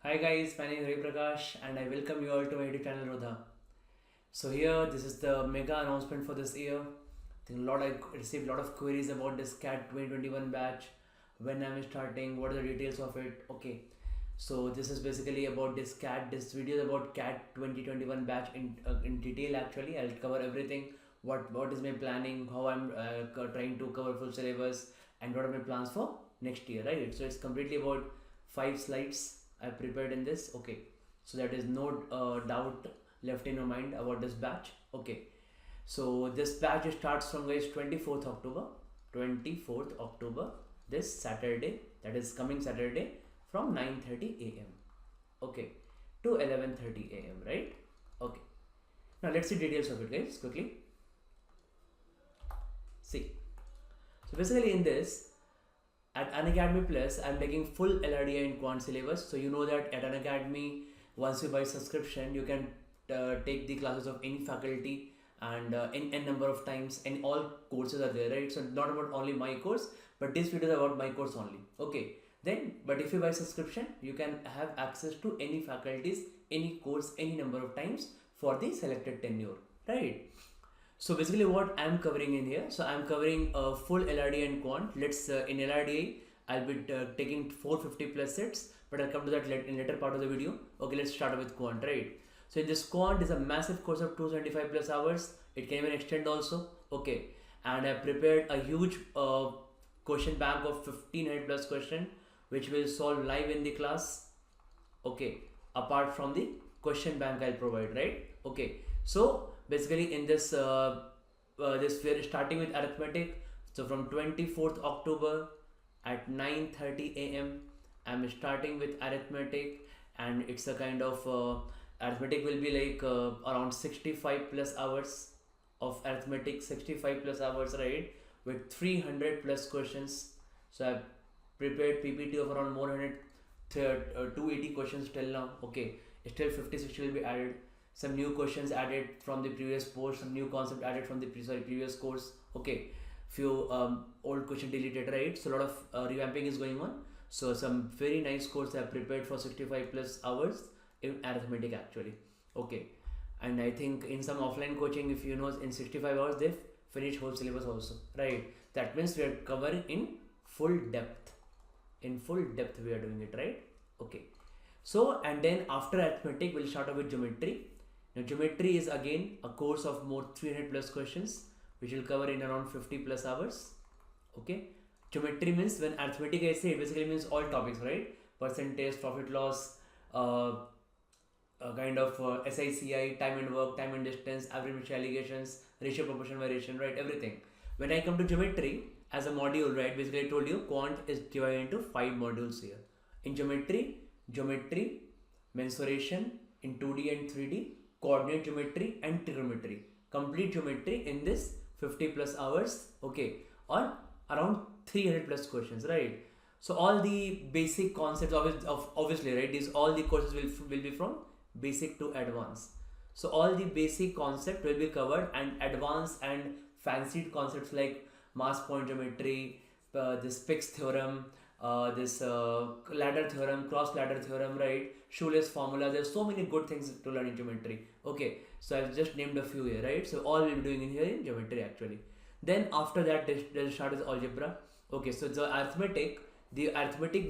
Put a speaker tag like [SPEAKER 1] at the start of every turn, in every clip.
[SPEAKER 1] Hi guys, my name is Ray Prakash and I welcome you all to my YouTube channel Rodha. So here, this is the mega announcement for this year. I received a lot of queries about this CAT 2021 batch, when I'm starting, what are the details of it. Okay, so this is basically about this CAT. This video is about CAT 2021 batch in detail. Actually, I'll cover everything. What is my planning? How I'm trying to cover full syllabus, and what are my plans for next year. Right. So it's completely about 5 slides I prepared in this. Okay, so that is no doubt left in your mind about this batch. Okay, so this batch starts from guys 24th October. 24th October, this Saturday, that is coming Saturday, from 9:30 a.m. Okay, to 11:30 a.m. Right? Okay. Now let's see details of it, guys, quickly. See. So basically in this, at Unacademy Plus, I'm taking full LRDI in quant syllabus. So you know that at Unacademy, once you buy subscription, you can take the classes of any faculty and in n number of times, and all courses are there, right? So not about only my course, but this video is about my course only. Okay. Then, but if you buy subscription, you can have access to any faculties, any course, any number of times for the selected tenure, right? So basically what I'm covering in here, so I'm covering full LRDA and quant. Let's in LRDA, I'll be taking 450 plus sets, but I'll come to that in later part of the video. Okay, let's start with quant, right? So in this quant is a massive course of 275 plus hours. It can even extend also. Okay, and I prepared a huge question bank of 1500 plus question, which will solve live in the class. Okay, apart from the question bank I'll provide, right? Okay, so basically in this this we're starting with arithmetic. So from 24th October at 9:30 a.m. I'm starting with arithmetic, and it's a kind of arithmetic will be like around 65 plus hours of arithmetic, 65 plus hours, right, with 300 plus questions. So I've prepared PPT of around more than 280 questions till now. Okay, still 50-60 will be added, some new questions added from the previous post, some new concept added from the previous course. Okay, few old question deleted, right? So a lot of revamping is going on. So some very nice course I have prepared for 65 plus hours in arithmetic actually. Okay, and I think in some offline coaching, if you know, in 65 hours they've finished whole syllabus also, right? That means we are covering in full depth. In full depth we are doing it, right? Okay, so and then after arithmetic we'll start off with geometry. Now geometry is again a course of more 300 plus questions, which will cover in around 50 plus hours. Okay, geometry means, when arithmetic I say, it basically means all topics, right? Percentage, profit loss, kind of SICI, time and work, time and distance, average mixture allegations, ratio proportion variation, right? Everything. When I come to geometry as a module, right? Basically I told you quant is divided into 5 modules here. In geometry, mensuration in 2D and 3D, coordinate geometry and trigonometry. Complete geometry in this 50 plus hours, okay, or around 300 plus questions, right? So all the basic concepts obviously, right, these all the courses will be from basic to advanced. So all the basic concept will be covered, and advanced and fancied concepts like mass point geometry, this Pick's theorem, this ladder theorem, cross ladder theorem, right? Shoeless formula. There's so many good things to learn in geometry. Okay, so I've just named a few here, right? So all we'll be doing in here in geometry actually. Then after that, they'll start with algebra. Okay, so the arithmetic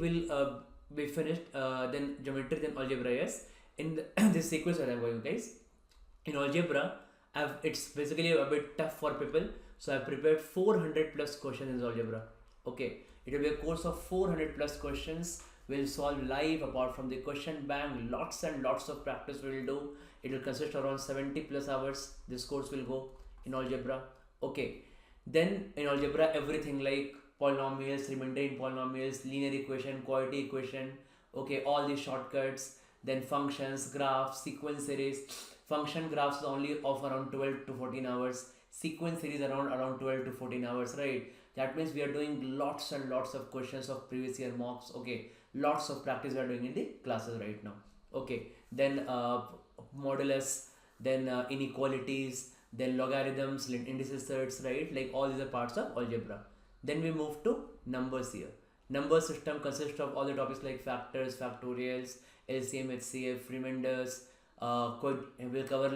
[SPEAKER 1] will be finished. Then geometry, then algebra. Yes, in this sequence where I'm going, guys. In algebra, it's basically a bit tough for people. So I've prepared 400 plus questions in algebra. Okay, it will be a course of 400 plus questions. We'll solve live apart from the question bank. Lots and lots of practice we will do. It will consist around 70 plus hours. This course will go in algebra. Okay, then in algebra, everything like polynomials, remainder polynomials, linear equation, quadratic equation. Okay, all these shortcuts. Then functions, graphs, sequence series. Function graphs is only of around 12 to 14 hours. Sequence series around 12 to 14 hours, right? That means we are doing lots and lots of questions of previous year mocks. Okay, lots of practice we are doing in the classes right now. Okay, then modulus, then inequalities, then logarithms, indices, surds, right? Like all these are parts of algebra. Then we move to numbers here. Number system consists of all the topics like factors, factorials, LCM, HCF, remainders. We'll cover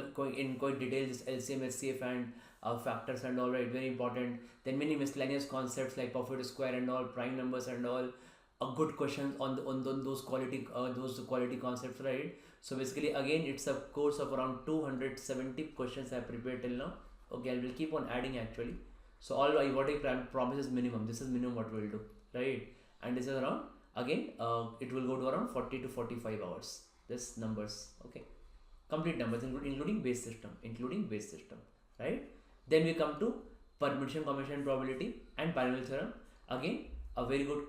[SPEAKER 1] in quite details LCM, HCF and factors and all, right, very important. Then many miscellaneous concepts like perfect square and all, prime numbers and all. A good questions on those quality concepts, right? So basically again it's a course of around 270 questions I prepared till now. Okay, I will keep on adding actually. So all what I promise is minimum. This is minimum what we'll do, right? And this is around again it will go to around 40 to 45 hours. This numbers, okay, complete numbers including base system, right? Then we come to permutation, combination, probability and binomial theorem. Again a very good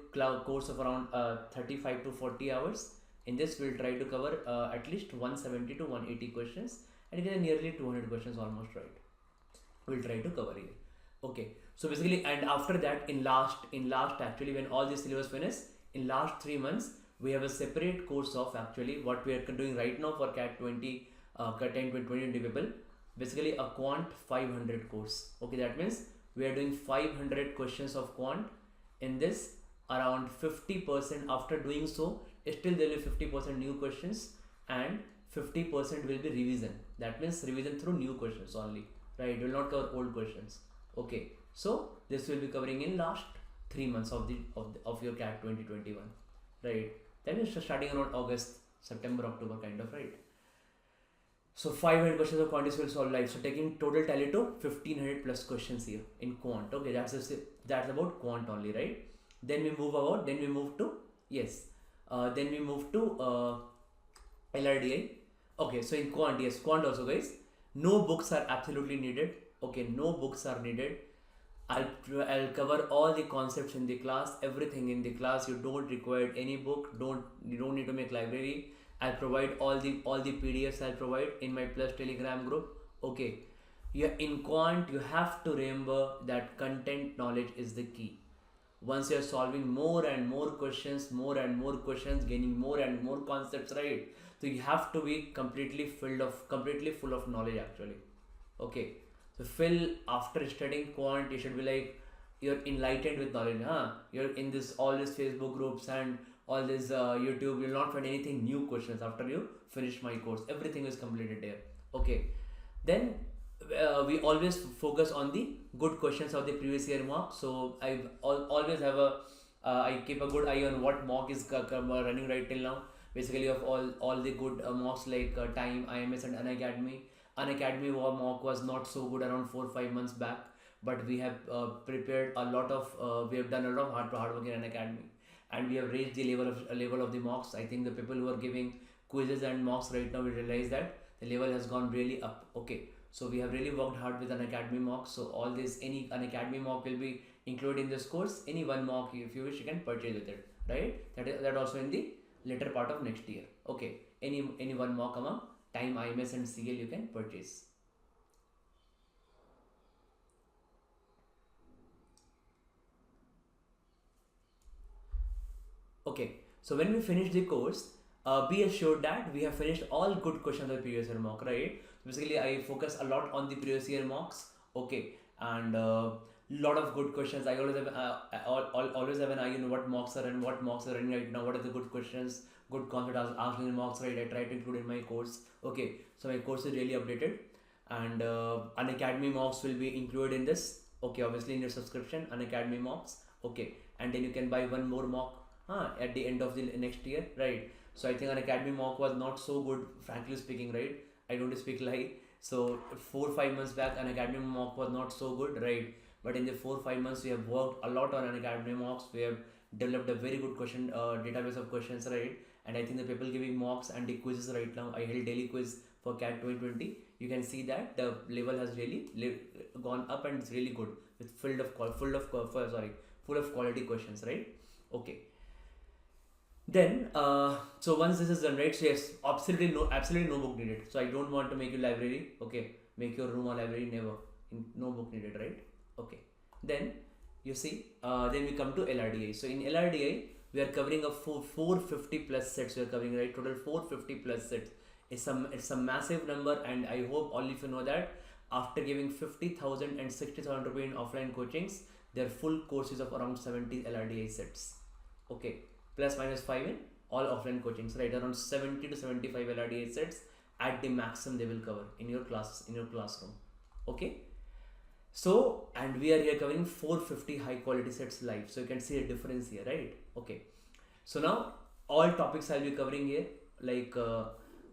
[SPEAKER 1] course of around 35 to 40 hours. In this we'll try to cover at least 170 to 180 questions and again nearly 200 questions almost, right? We'll try to cover here. Okay, so basically, and after that in last actually when all this syllabus finish, in last 3 months we have a separate course of actually what we are doing right now for CAT 20 CAT 10 20 people, basically a quant 500 course. Okay, that means we are doing 500 questions of quant. In this around 50%, after doing so still there will be 50% new questions and 50% will be revision. That means revision through new questions only, right? It will not cover old questions. Okay, so this will be covering in last 3 months of your CAT 2021, right? Then it's starting around August, September, October kind of, right? So 500 questions of quantities will solve live. So taking total tally to 1500 plus questions here in quant. Okay, that's about quant only, right? Then we move to LRDI. Okay, so in quant, yes, quant also guys, no books are absolutely needed. Okay, no books are needed. I'll cover all the concepts in the class, everything in the class. You don't require any book. You don't need to make library. I'll provide all the PDFs. I'll provide in my plus Telegram group. Okay, in quant you have to remember that content knowledge is the key. Once you're solving more and more questions, gaining more and more concepts, right? So you have to be completely full of knowledge actually. Okay, so after studying quant, you should be like you're enlightened with knowledge. You're in all these Facebook groups and all this YouTube. You'll not find anything new questions after you finish my course. Everything is completed there. Okay, then we always focus on the good questions of the previous year mock. So I always have I keep a good eye on what mock is running right till now. Basically of all the good mocks like Time, IMS and Unacademy. Unacademy mock was not so good around 4-5 months back, but we have prepared a lot of we have done a lot of hard work in Unacademy, and we have raised the level of the mocks. I think the people who are giving quizzes and mocks right now, we realize that the level has gone really up. Okay, so we have really worked hard with Unacademy mock. So all this, any Unacademy mock will be included in this course. Any one mock, if you wish, you can purchase with it, right? That also in the later part of next year. Okay, any one mock among Time, IMS and CL you can purchase. Okay, so when we finish the course, be assured that we have finished all good questions of the previous year mock, right? Basically, I focus a lot on the previous year mocks. Okay, and lot of good questions. I always have an eye on what mocks are and what mocks are running right now. What are the good questions, good content asked in the mocks, right? I try to include in my course. Okay, so my course is really updated, and Unacademy mocks will be included in this. Okay, obviously in your subscription, Unacademy mocks. Okay, and then you can buy one more mock at the end of the next year, right? So I think Unacademy mock was not so good, frankly speaking, right? I don't speak lie. So 4-5 months back, Unacademy mock was not so good, right? But in the 4-5 months, we have worked a lot on Unacademy mocks. We have developed a very good question database of questions, right? And I think the people giving mocks and the quizzes right now, I held daily quiz for CAT 2020. You can see that the level has really gone up and it's really good with full of quality questions, right? Okay. Then so once this is done, right? So yes, absolutely no book needed. So I don't want to make you library. Okay, make your room a library. Never, no book needed, right? Okay. Then you see, then we come to LRDI. So in LRDI, we are covering a 450 plus sets. We are covering, right, total 450 plus sets. It's a massive number, and I hope all of you know that after giving 50,000 and 60,000 rupees in offline coachings, their full courses of around 70 LRDI sets. Okay, plus minus 5 in all offline coachings, right? Around 70 to 75 LRDA sets at the maximum they will cover in your class, in your classroom. Okay, so and we are here covering 450 high quality sets live, so you can see a difference here, right? Okay, so now all topics I'll be covering here, like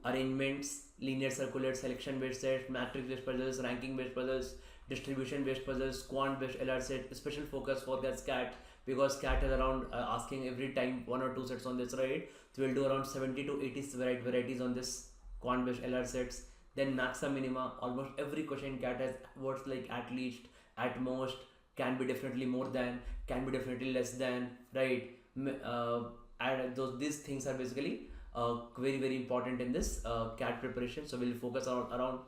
[SPEAKER 1] arrangements, linear circular, selection based sets, matrix based puzzles, ranking based puzzles, distribution based puzzles, quant based LR set. Special focus for that CAT, because CAT is around asking every time one or two sets on this, right? So we'll do around 70 to 80 varieties on this quant based LR sets. Then maxa minima, almost every question CAT has words like at least, at most, can be definitely more than, can be definitely less than, right? And these things are basically very important in this CAT preparation. So we'll focus on around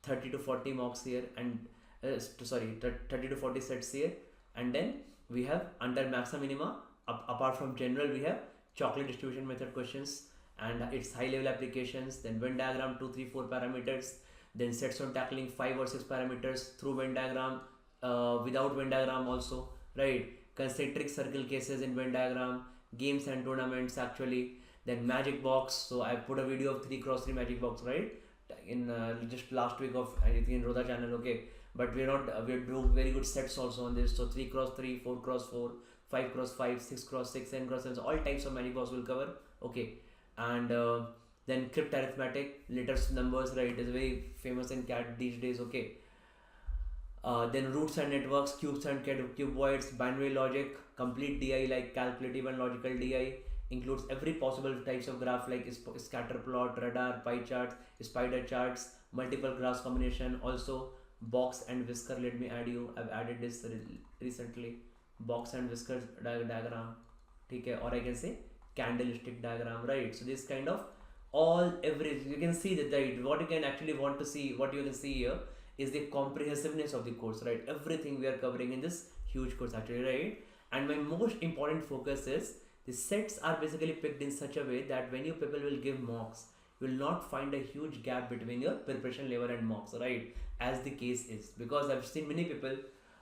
[SPEAKER 1] 30 to 40 mocks here, and 30 to 40 sets here. And then we have under maxa minima, apart from general, we have chocolate distribution method questions and its high level applications, then Venn diagram 2, 3, 4 parameters, then sets on tackling 5 or 6 parameters through Venn diagram, without Venn diagram also, right? Concentric circle cases in Venn diagram, games and tournaments actually, then magic box. So I put a video of 3x3 magic box, right, in just last week of, I think, in Rodha channel. Okay, but we're not we do very good sets also on this. So 3x3, 4x4, 5x5, 6x6, 10x10, so all types of magic box will cover. Okay, and then crypt arithmetic, letters, numbers, right, is very famous in CAT these days. Okay, then roots and networks, cubes and cuboids, binary logic, complete DI like calculative and logical DI, includes every possible types of graph like scatter plot, radar, pie charts, spider charts, multiple graphs combination, also box and whisker. Let me add you, I've added this recently, box and whisker diagram, okay, or I can say candlestick diagram, right? So this kind of all every, you can see that, right, what you can actually want to see, what you can see here is the comprehensiveness of the course, right? Everything we are covering in this huge course actually, right? And my most important focus is the sets are basically picked in such a way that when you people will give mocks, you will not find a huge gap between your preparation level and mocks, right? As the case is, because I've seen many people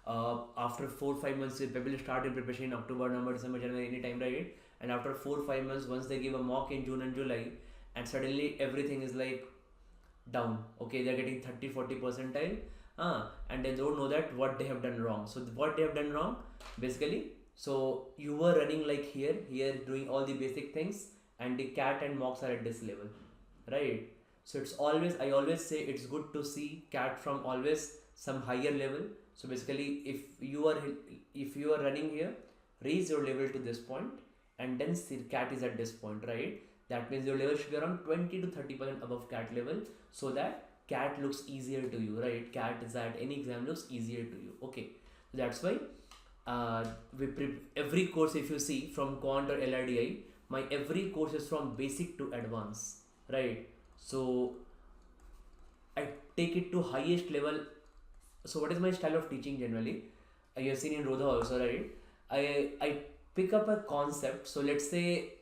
[SPEAKER 1] after 4-5 months, people start in preparation in October, November, December, January, anytime, right? And after 4-5 months, once they give a mock in June and July, and suddenly everything is like down. Okay, they're getting 30-40 percentile, and they don't know that what they have done wrong. So what they have done wrong, basically, so you were running like here doing all the basic things, and the CAT and mocks are at this level, right? So it's always, I always say it's good to see CAT from always some higher level. So basically, if you are running here, raise your level to this point, and then see CAT is at this point, right? That means your level should be around 20 to 30% above CAT level, so that CAT looks easier to you, right? CAT is at any exam looks easier to you. Okay, so that's why every course, if you see from Quant or LRDI, my every course is from basic to advanced, right? So I take it to highest level. So what is my style of teaching generally? You have seen in Rodha also, right? I pick up a concept. So let's say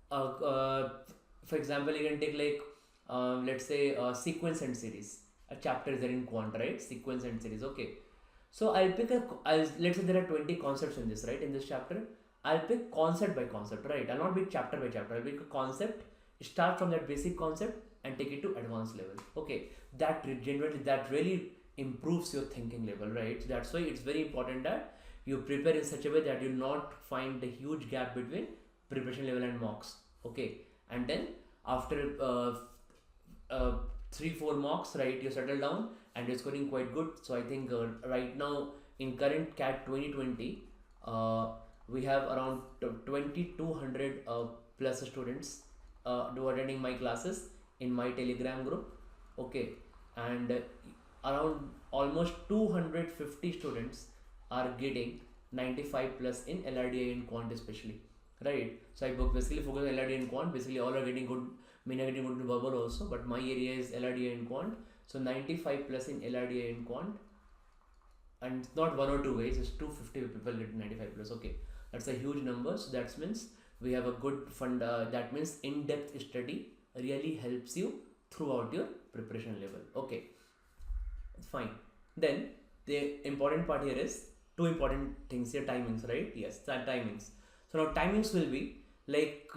[SPEAKER 1] for example, you can take like let's say sequence and series. A chapter is there in Quant, right? Sequence and series. Okay, so I'll pick let's say there are 20 concepts in this, right? In this chapter, I'll pick concept by concept, right? I'll not pick chapter by chapter. I'll pick a concept, start from that basic concept and take it to advanced level. Okay, that really improves your thinking level, right? So that's why it's very important that you prepare in such a way that you not find the huge gap between preparation level and mocks. Okay, and then after 3-4 mocks, right, you settle down and you're scoring quite good. So I think right now in current CAT 2020, we have around 2200 plus students attending my classes in my Telegram group. Okay, and around almost 250 students are getting 95 plus in LRDI and Quant especially, right? So I basically focus on LRDI and Quant. Basically all are getting good, many are getting good in verbal also, but my area is LRDI and Quant. So 95 plus in LRDI and Quant, and it's not 1 or 2 ways, it's 250 people getting 95 plus. Okay, that's a huge number. So that means we have a good fund. That means in-depth study really helps you throughout your preparation level. Okay, fine. Then the important part here is two important things here: timings, right? Yes, that timings. So now timings will be like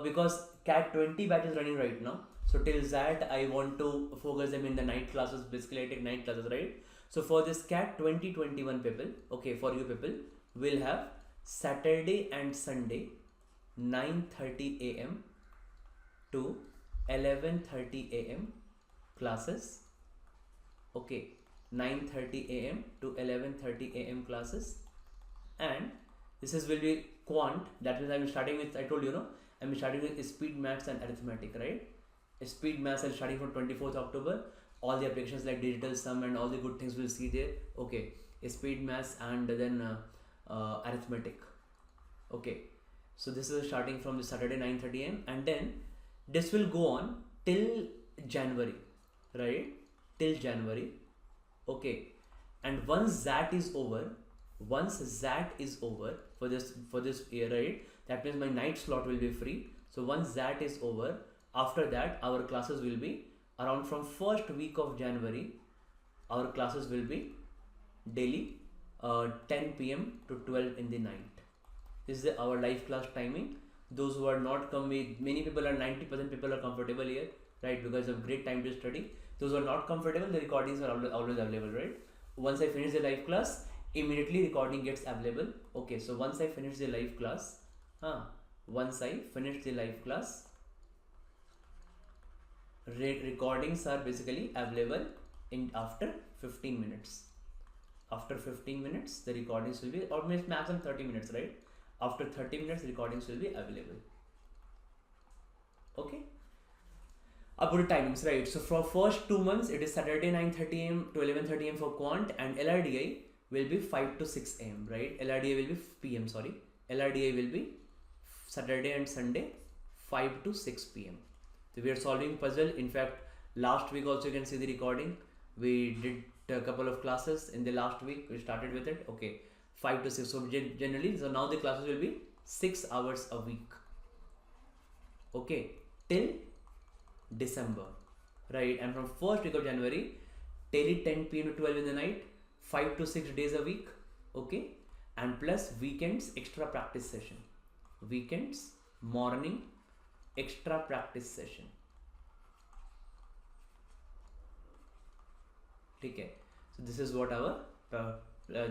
[SPEAKER 1] because CAT 20 batch is running right now. So till that I want to focus them in the night classes. Basically, I take night classes, right? So for this CAT 2021 people, okay, for you people, we'll have Saturday and Sunday 9:30 a.m. to 11:30 a.m. classes. Okay, 9:30 a.m. to 11:30 a.m. classes, and this is will be quant. That means I'm starting with, I told you, no, I'm starting with speed, maths and arithmetic, right? Speed, maths are starting from 24th October. All the applications like digital sum and all the good things we'll see there. Okay, speed, maths and then arithmetic. Okay, so this is starting from the Saturday 9:30 a.m. and then this will go on till January, right? Till January. Okay, and once that is over for this year, right? That means my night slot will be free. So once that is over, after that our classes will be around from first week of January. Our classes will be daily 10 p.m. to 12 in the night. This is our live class timing. Those who are not come with, many people are 90% people are comfortable here, right? Because of great time to study. Those who are not comfortable, the recordings are always available, right? Once I finish the live class, immediately recording gets available. Okay, so once I finish the live class, recordings are basically available in after 15 minutes. After 15 minutes, the recordings will be, or maximum 30 minutes, right? After 30 minutes, recordings will be available. Okay. About the timings, right? So for first 2 months, it is Saturday 9:30 a.m. to 11:30 a.m. for quant, and LRDI will be 5 to 6 a.m. right? LRDI will be PM. Sorry, LRDI will be Saturday and Sunday 5 to 6 p.m. So we are solving puzzle. In fact, last week also you can see the recording. We did a couple of classes in the last week. We started with it. Okay, 5 to 6. So generally, so now the classes will be 6 hours a week. Okay, till December, right? And from first week of January, daily 10 p.m. to 12 in the night, 5 to 6 days a week. Okay, and plus weekends extra practice session. Weekends morning extra practice session. Okay, so this is what our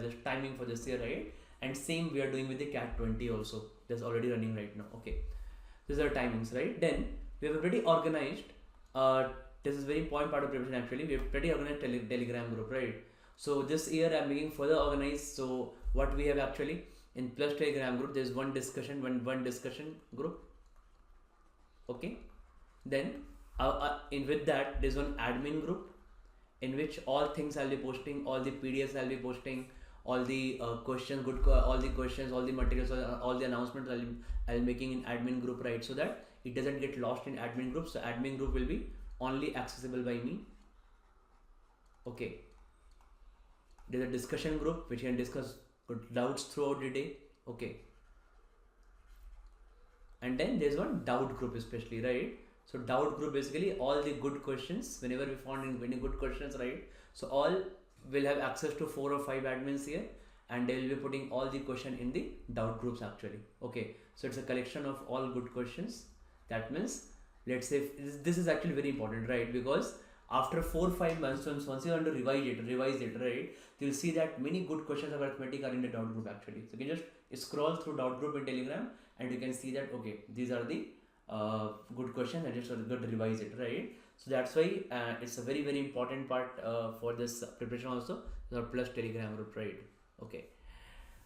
[SPEAKER 1] just timing for this year, right? And same we are doing with the CAT 20 also. That's already running right now. Okay, these are timings, right? Then we have a pretty organized. This is very important part of preparation. Actually, we have pretty organized Telegram group, right? So this year I'm making further organized. So what we have actually in plus Telegram group, there's one discussion group. Okay, then in with that there's one admin group in which all things I'll be posting, all the PDFs I'll be posting, all the questions, all the questions, all the materials, all the announcements I'll be making in admin group, right? So that it doesn't get lost in admin group. So admin group will be only accessible by me. Okay, there's a discussion group which can discuss doubts throughout the day. Okay, and then there's one doubt group especially, right? So doubt group basically all the good questions, whenever we found in any good questions, right? So all will have access to 4 or 5 admins here, and they will be putting all the question in the doubt groups actually. Okay, so it's a collection of all good questions. That means, let's say this is actually very important, right? Because after 4-5 months, once you want to revise it, right? You'll see that many good questions of arithmetic are in the doubt group actually. So you can just scroll through doubt group in Telegram, and you can see that okay, these are the good questions, and just got to revise it, right? So that's why it's a very very important part for this preparation also. The plus Telegram group, right? Okay,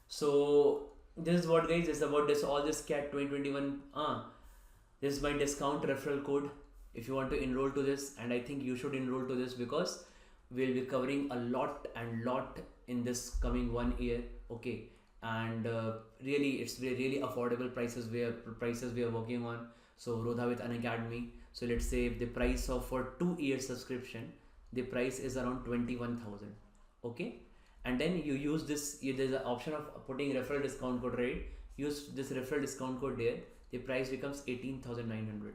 [SPEAKER 1] so this is what, guys, is about this all this CAT 2021. This is my discount referral code if you want to enroll to this, and I think you should enroll to this because we'll be covering a lot in this coming 1 year. Okay, and really it's really affordable prices we are working on. So Rodha with Unacademy, so let's say if the price of for 2 years subscription, the price is around 21,000. Okay, and then you use this, there's an option of putting referral discount code, right? Use this referral discount code there, the price becomes 18,900.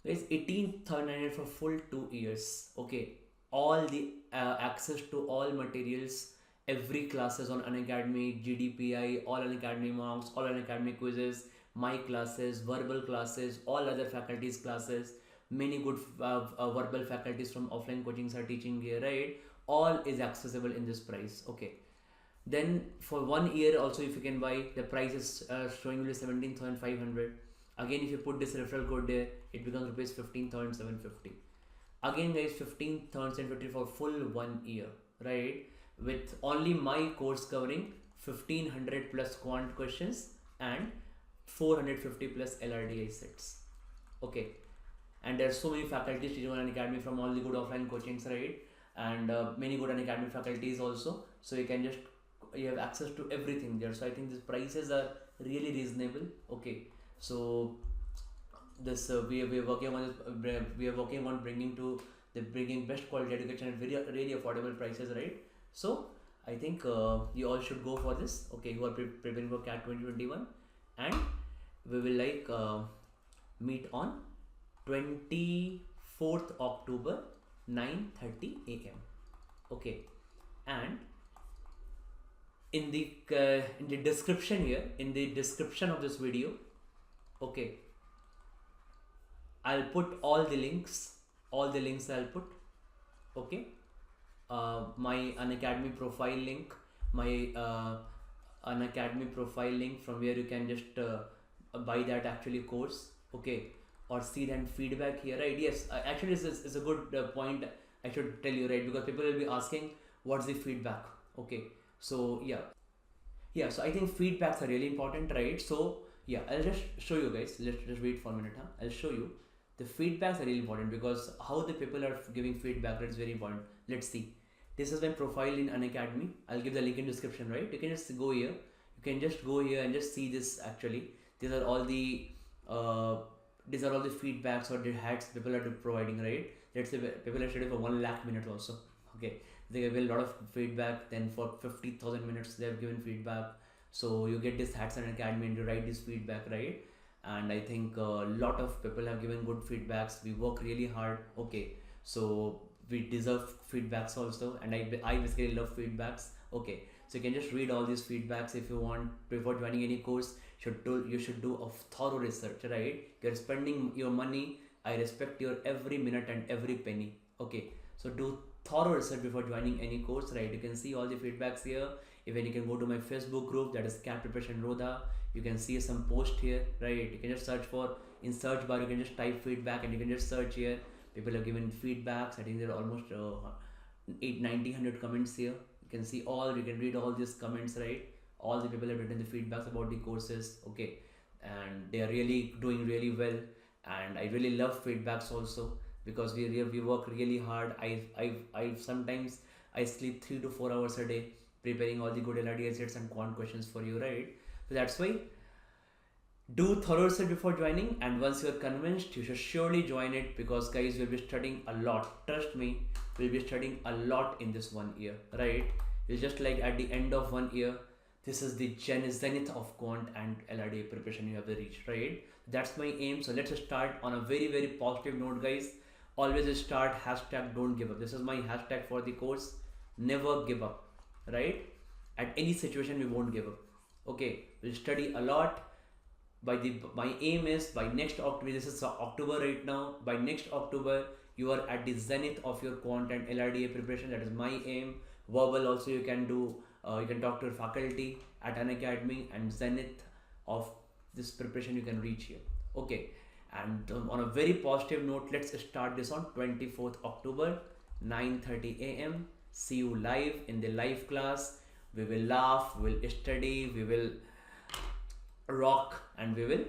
[SPEAKER 1] It's 18,900 for full 2 years. Okay, all the access to all materials every classes on Unacademy, GDPI, all Unacademy mocks, all Unacademy quizzes, my classes, verbal classes, all other faculties classes, many good verbal faculties from offline coachings are teaching here, right? All is accessible in this price. Okay, then for 1 year also, if you can buy, the price is showing you 17,500. Again, if you put this referral code there, it becomes rupees 15,750. Again guys, 15,750 for full 1 year, right? With only my course covering 1500 plus quant questions and 450 plus LRDI sets. Okay, and there's so many faculties teaching on Unacademy from all the good offline coachings, right? And many good Unacademy faculties also, so you can just, you have access to everything there. So I think these prices are really reasonable. Okay, so this we are working on this, we are working on bringing best quality education at very really affordable prices, right? So I think you all should go for this. Okay, who are preparing for CAT 2021, and we will meet on 24th October 9:30 a.m. Okay, and in the description here, in the description of this video, okay, I'll put all the links. I'll put. Okay, my Unacademy profile link, my Unacademy profile link, from where you can just buy that actually course. Okay, or see that feedback here, right? Yes, actually this is a good point I should tell you, right? Because people will be asking what's the feedback. Okay, so yeah, so I think feedbacks are really important, right? So yeah, I'll just show you guys. Let's just wait for a minute. I'll show you. The feedbacks are really important, because how the people are giving feedback, that's very important. Let's see. This is my profile in Unacademy. I'll give the link in description, right? You can just go here. You can just go here and just see this. Actually, these are all the feedbacks or the hats people are providing, right? Let's say people are studying for 1 lakh minutes also. Okay, they give a lot of feedback. Then for 50,000 minutes, they have given feedback. So you get this hats and Academy and you write this feedback, right? And I think a lot of people have given good feedbacks. We work really hard. Okay, so we deserve feedbacks also, and I basically love feedbacks. Okay, so you can just read all these feedbacks if you want. Before joining any course, you should do a thorough research, right? You're spending your money. I respect your every minute and every penny. Okay, so do thorough research before joining any course, right? You can see all the feedbacks here. Even you can go to my Facebook group, that is CAT Preparation Rodha. You can see some post here, right? You can just search for, in search bar you can just type feedback and you can just search here. People have given feedbacks. I think there are almost 90 comments here. You can see all, you can read all these comments, right? All the people have written the feedbacks about the courses. Okay, and they are really doing really well, and I really love feedbacks also, because we work really hard. I sometimes I sleep 3 to 4 hours a day preparing all the good LRD sets and quant questions for you, right? So that's why do thorough research before joining, and once you're convinced, you should surely join it, because guys, we'll be studying a lot. Trust me, we'll be studying a lot in this 1 year, right? It's just like at the end of 1 year, this is the zenith of quant and LRD preparation you have to reach, right? That's my aim. So let's start on a very, very positive note, guys. Always start #don't give up. This is my hashtag for the course. Never give up, right? At any situation, we won't give up. Okay, we'll study a lot. My aim is by next October, this is October right now, by next October you are at the zenith of your quant and LRDA preparation. That is my aim. Verbal also you can do, you can talk to your faculty at Unacademy, and zenith of this preparation you can reach here. Okay, and on a very positive note, let's start this on 24th October 9:30 a.m. See you live in the live class. We will laugh, we will study, we will rock, and we will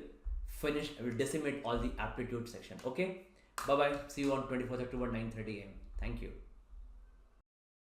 [SPEAKER 1] decimate all the aptitude section. Okay, bye bye. See you on 24th October 9:30 a.m. Thank you.